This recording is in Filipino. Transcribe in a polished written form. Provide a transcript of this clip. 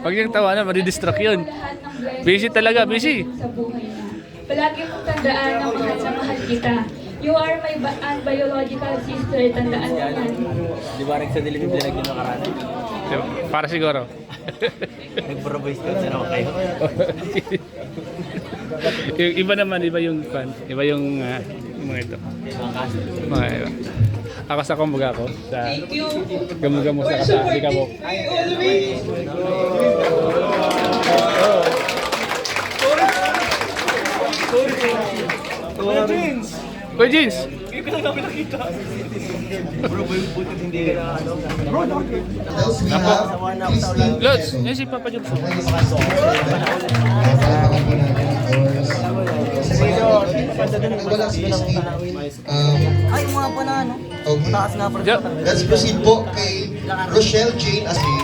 Pag yung tawa na, madidistract yun. Busy talaga, busy. Sa buhay niya. Palagi mong tandaan na mahal na mahal kita. You are my biological sister. Tandaan mo yan. Di ba rin sa dilim yung pinag yung nakaraan? Para siguro. Nag-provoice ka na ako kayo. Yung iba naman, iba yung fan. Iba yung mga ito. Mga iba. Ako sa kumbaga ko. Sa gamo-gamo sa kasali ka mo. Uy, Jeans! Hindi ko lang namin nakita. Bro, yung putit hindi ka na ano. Bro, Lods, yan si Papa Jobs. Ay, mga pa na ano. Taas nga pa. Job. Let's proceed po kay Rochelle Jane Aspi.